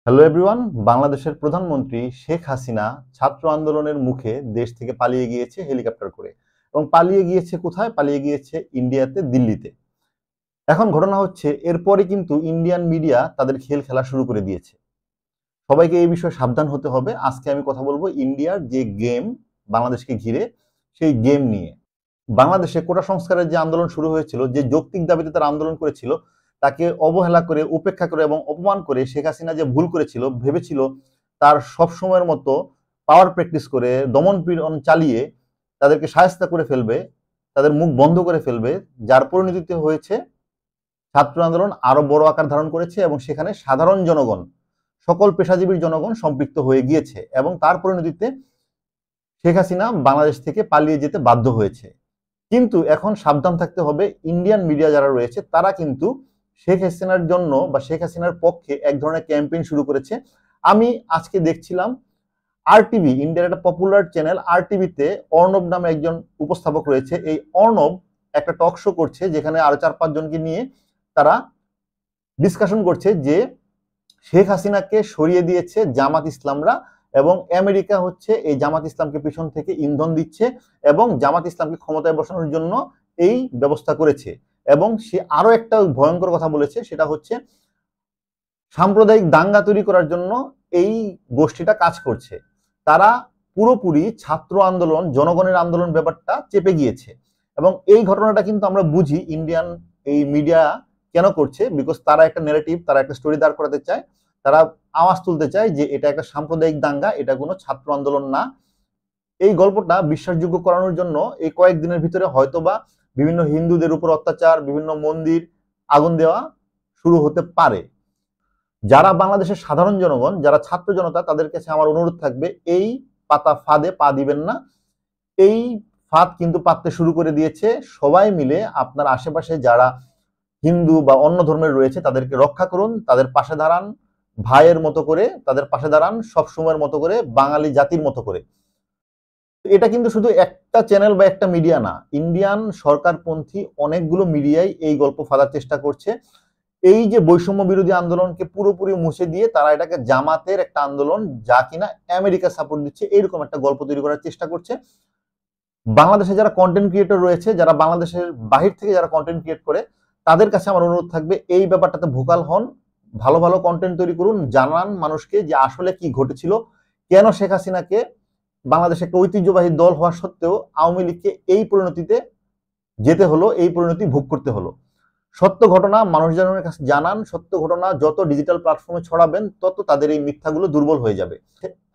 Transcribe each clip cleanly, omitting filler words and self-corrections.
Hello everyone. বাংলাদেশের প্রধানমন্ত্রী শেখ হাসিনা ছাত্র আন্দোলনের মুখে দেশ থেকে পালিয়ে গিয়েছে হেলিকপ্টার করে, এবং পালিয়ে গিয়েছে কোথায়? পালিয়ে গিয়েছে ইন্ডিয়াতে, দিল্লিতে। এখন ঘটনা হচ্ছে, এরপরে কিন্তু ইন্ডিয়ান মিডিয়া তাদের খেল খেলা শুরু করে দিয়েছে। সবাইকে এই বিষয়ে সাবধান হতে হবে। আজকে আমি কথা বলবো ইন্ডিয়ার যে গেম বাংলাদেশকে ঘিরে, সেই গেম নিয়ে। বাংলাদেশে কোটা সংস্কারের যে আন্দোলন শুরু হয়েছিল, যে যৌক্তিক দাবিতে তারা আন্দোলন করেছিল, তাকে অবহেলা করে, উপেক্ষা করে এবং অপমান করে শেখ হাসিনা যে ভুল করেছিল, ভেবেছিল তার সব সময়ের মতো পাওয়ার প্র্যাকটিস করে, দমন পীড়ন চালিয়ে তাদেরকে শায়েস্তা করে ফেলবে, তাদের মুখ বন্ধ করে ফেলবে। যার পরিণতিতে হয়েছে ছাত্র আন্দোলন আরো বড় আকার ধারণ করেছে এবং সেখানে সাধারণ জনগণ, সকল পেশাজীবীর জনগণ সম্পৃক্ত হয়ে গিয়েছে, এবং তার পরিণতিতে শেখ হাসিনা বাংলাদেশ থেকে পালিয়ে যেতে বাধ্য হয়েছে। কিন্তু এখন সাবধান থাকতে হবে, ইন্ডিয়ান মিডিয়া যারা রয়েছে তারা কিন্তু শেখ হাসিনার জন্য বা শেখ হাসিনার পক্ষে এক ধরনের ক্যাম্পেইন শুরু করেছে। আমি আজকে দেখছিলাম আরটিভি, ইন্ডিয়ার একটা পপুলার চ্যানেল আরটিভিতে অর্ণব নামে একজন উপস্থাপক রয়েছে। এই অর্ণব একটা টক শো করছে, যেখানে আরো 4-5 জনকে নিয়ে তারা ডিসকাশন করছে যে শেখ হাসিনাকে সরিয়ে দিয়েছে জামাত ইসলামরা, এবং আমেরিকা হচ্ছে এই জামাত ইসলামকে পিছন থেকে ইন্ধন দিচ্ছে এবং জামাত ইসলামকে ক্ষমতায় বসানোর জন্য এই ব্যবস্থা করেছে। এবং সে আরো একটা ভয়ঙ্কর কথা বলেছে, সেটা হচ্ছে সাম্প্রদায়িক দাঙ্গা তৈরি করার জন্য এই গোষ্ঠীটা কাজ করছে। তারা পুরোপুরি ছাত্র আন্দোলন, জনগণের আন্দোলন ব্যাপারটা চেপে গিয়েছে। এবং এই ঘটনাটা কিন্তু আমরা বুঝি ইন্ডিয়ান এই মিডিয়া কেন করছে, বিকজ তারা একটা ন্যারেটিভ, তারা একটা স্টোরি দাঁড় করাতে চায়, তারা আওয়াজ তুলতে চায় যে এটা একটা সাম্প্রদায়িক দাঙ্গা, এটা কোনো ছাত্র আন্দোলন না। এই গল্পটা বিশ্বাসযোগ্য করানোর জন্য এই কয়েকদিনের ভিতরে হয়তোবা বিভিন্ন হিন্দুদের উপর অত্যাচার, বিভিন্ন মন্দির আগুন দেওয়া শুরু হতে পারে। যারা বাংলাদেশের সাধারণ জনগণ, যারা ছাত্র জনতা, তাদের কাছে আমার অনুরোধ থাকবে, এই পাতা ফাঁদে পা দিবেন না। এই ফাঁদ কিন্তু পাততে শুরু করে দিয়েছে সবাই মিলে। আপনার আশেপাশে যারা হিন্দু বা অন্য ধর্মের রয়েছে তাদেরকে রক্ষা করুন, তাদের পাশে দাঁড়ান, ভাইয়ের মতো করে তাদের পাশে দাঁড়ান, সব সময়ের মতো করে, বাঙালি জাতির মতো করে। এটা কিন্তু শুধু একটা চ্যানেল বা একটা মিডিয়া না, ইন্ডিয়ান সরকারপন্থী অনেকগুলো মিডিয়াই এই গল্প ফাঁদার চেষ্টা করছে। এই যে বৈষম্য বিরোধী আন্দোলনকে পুরোপুরি মুছে দিয়ে তারা এটাকে জামাতের একটা আন্দোলন, যা কিনা আমেরিকা সাপোর্ট দিচ্ছে, এইরকম একটা গল্প তৈরি করার চেষ্টা করছে। বাংলাদেশে যারা কন্টেন্ট ক্রিয়েটর রয়েছে, যারা বাংলাদেশের বাহির থেকে যারা কন্টেন্ট ক্রিয়েট করে, তাদের কাছে আমার অনুরোধ থাকবে, এই ব্যাপারটাতে ভোকাল হন, ভালো ভালো কন্টেন্ট তৈরি করুন, জানান মানুষকে যে আসলে কি ঘটেছিল, কেন শেখ হাসিনাকে বাংলাদেশে একটা ঐতিহ্যবাহী দল হওয়া সত্ত্বেও আওয়ামী লীগকে এই পরিণতিতে যেতে হলো, এই পরিণতি ভোগ করতে হলো। সত্য ঘটনা মানুষজনের কাছে জানান। সত্য ঘটনা যত ডিজিটাল প্ল্যাটফর্মে ছড়াবেন, তত তাদের এই মিথ্যাগুলো দুর্বল হয়ে যাবে।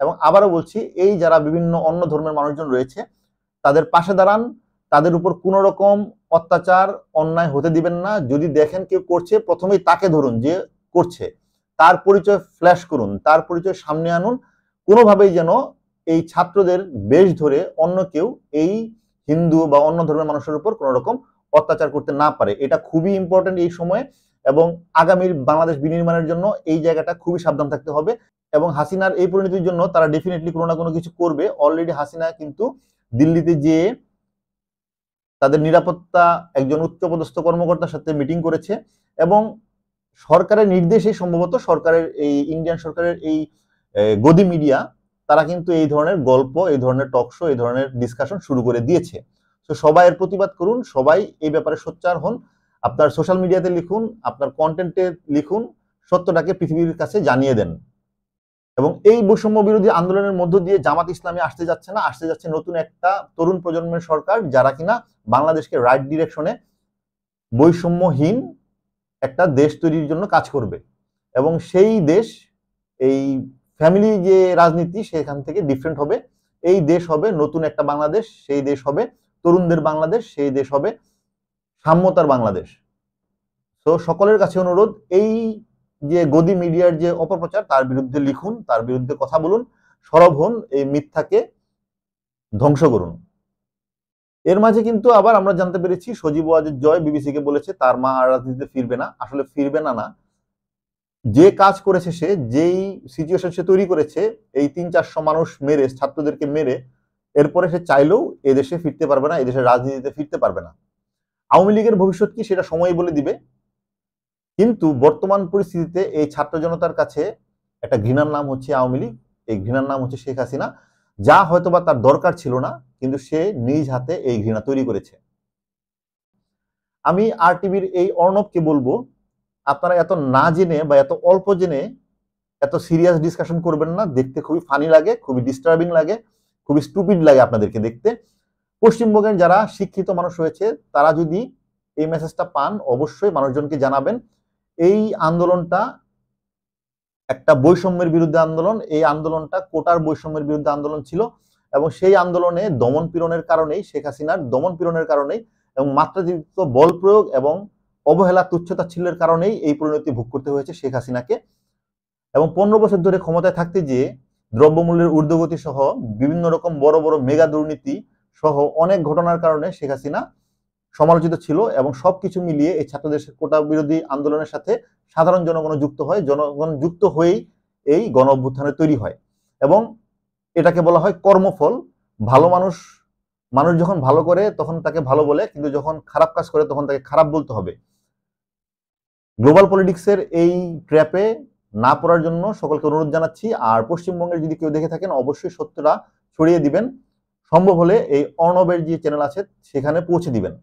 এবং আবারও বলছি, এই যারা বিভিন্ন অন্য ধর্মের মানুষজন রয়েছে তাদের পাশে দাঁড়ান, তাদের উপর কোনো রকম অত্যাচার, অন্যায় হতে দিবেন না। যদি দেখেন কেউ করছে, প্রথমেই তাকে ধরুন যে করছে, তার পরিচয় ফ্ল্যাশ করুন, তার পরিচয় সামনে আনুন। কোনোভাবেই যেন এই ছাত্রদের বেশ ধরে অন্য কেউ এই হিন্দু বা অন্য ধর্মের মানুষের উপর কোনো রকম অত্যাচার করতে না পারে। এটা খুবই ইম্পর্টেন্ট এই সময়ে, এবং আগামীর বাংলাদেশ বিনির্মাণের জন্য এই জায়গাটা খুবই সাবধান থাকতে হবে। এবং হাসিনার এই পরিণতির জন্য তারা ডেফিনেটলি কোনো না কোনো কিছু করবে। অলরেডি হাসিনা কিন্তু দিল্লিতে যেয়ে তাদের নিরাপত্তা একজন উচ্চপদস্থ কর্মকর্তার সাথে মিটিং করেছে, এবং সরকারের নির্দেশে সম্ভবত সরকারের এই ইন্ডিয়ান সরকারের এই গদি মিডিয়া তারা কিন্তু এই ধরনের গল্প, এই ধরনের টক শো, এই ধরনের ডিসকাশন শুরু করে দিয়েছে। তো সবাই এর প্রতিবাদ করুন, সবাই এই ব্যাপারে সোচ্চার হন। আপনার সোশ্যাল মিডিয়াতে লিখুন, আপনার কন্টেন্টে লিখুন, সত্যটাকে পৃথিবীর কাছে জানিয়ে দেন। এবং এই বৈষম্য বিরোধী আন্দোলনের মধ্য দিয়ে জামাত ইসলামী আসতে যাচ্ছে না, আসতে যাচ্ছে নতুন একটা তরুণ প্রজন্মের সরকার, যারা কিনা বাংলাদেশকে রাইট ডিরেকশনে বৈষম্যহীন একটা দেশ তৈরির জন্য কাজ করবে। এবং সেই দেশ, এই ফ্যামিলি যে রাজনীতি, সেখান থেকে ডিফারেন্ট হবে। এই দেশ হবে নতুন একটা বাংলাদেশ, সেই দেশ হবে তরুণদের বাংলাদেশ, সেই দেশ হবে সাম্যতার বাংলাদেশ। তো সকলের কাছে অনুরোধ, এই যে গদি মিডিয়ার যে অপপ্রচার, তার বিরুদ্ধে লিখুন, তার বিরুদ্ধে কথা বলুন, সরব হন, এই মিথ্যাকে ধ্বংস করুন। এর মাঝে কিন্তু আবার আমরা জানতে পেরেছি সজীব ওয়াজেদ জয় বিবিসিকে বলেছে তার মা আর রাজনীতিতে ফিরবে না। আসলে ফিরবে না না, যে কাজ করেছে সে, যেই সিচুয়েশন সে তৈরি করেছে, এই 300-400 মানুষ মেরে, ছাত্রদেরকে মেরে, এরপরে সে চাইলেও এদেশে ফিরতে পারবে না, এদেশের রাজনীতিতে ফিরতে পারবে না। আওয়ামী লীগের ভবিষ্যৎ কি সেটা সময় বলে দিবে। কিন্তু বর্তমান পরিস্থিতিতে এই ছাত্র জনতার কাছে একটা ঘৃণার নাম হচ্ছে আওয়ামী লীগ, এই ঘৃণার নাম হচ্ছে শেখ হাসিনা, যা হয়তোবা তার দরকার ছিল না, কিন্তু সে নিজ হাতে এই ঘৃণা তৈরি করেছে। আমি RTVর এই অর্ণবকে বলবো, আপনারা এত না জেনে বা এত অল্প জেনে এত সিরিয়াস ডিসকাশন করবেন না। দেখতে খুবই ফানি লাগে, খুবই ডিস্টার্বিং লাগে, খুবই স্টুপিড লাগে আপনাদেরকে দেখতে। পশ্চিমবঙ্গের যারা শিক্ষিত মানুষ রয়েছে তারা যদি এই মেসেজটা পান, অবশ্যই মানুষজনকে জানাবেন এই আন্দোলনটা একটা বৈষম্যের বিরুদ্ধে আন্দোলন, এই আন্দোলনটা কোটার বৈষম্যের বিরুদ্ধে আন্দোলন ছিল, এবং সেই আন্দোলনে দমন পীড়নের কারণেই, শেখ হাসিনার দমন পীড়নের কারণেই এবং মাত্রাতিরিক্ত বল প্রয়োগ এবং অবহেলা তুচ্ছতাচ্ছিল্যের কারণেই এই পরিণতি ভোগ করতে হয়েছে শেখ হাসিনাকে। এবং 15 বছর ধরে ক্ষমতায় থাকতে গিয়ে দ্রব্যমূল্যের ঊর্ধ্বগতি সহ বিভিন্ন রকম বড় বড় মেগা দুর্নীতি সহ অনেক ঘটনার কারণে শেখ হাসিনা সমালোচিত ছিল, এবং সবকিছু মিলিয়ে এই ছাত্রদের কোটা বিরোধী আন্দোলনের সাথে সাধারণ জনগণ যুক্ত হয়, জনগণ যুক্ত হয়েই এই গণ অভ্যুত্থানের তৈরি হয়। এবং এটাকে বলা হয় কর্মফল। ভালো মানুষ যখন ভালো করে তখন তাকে ভালো বলে, কিন্তু যখন খারাপ কাজ করে তখন তাকে খারাপ বলতে হবে। গ্লোবাল পলিটিক্সের এই ট্র্যাপে না পড়ার জন্য সকলকে অনুরোধ জানাচ্ছি। আর পশ্চিমবঙ্গের যদি কেউ দেখে থাকেন, অবশ্যই সত্যটা ছড়িয়ে দিবেন, সম্ভব হলে এই অর্ণবের যে চ্যানেল আছে সেখানে পৌঁছে দিবেন।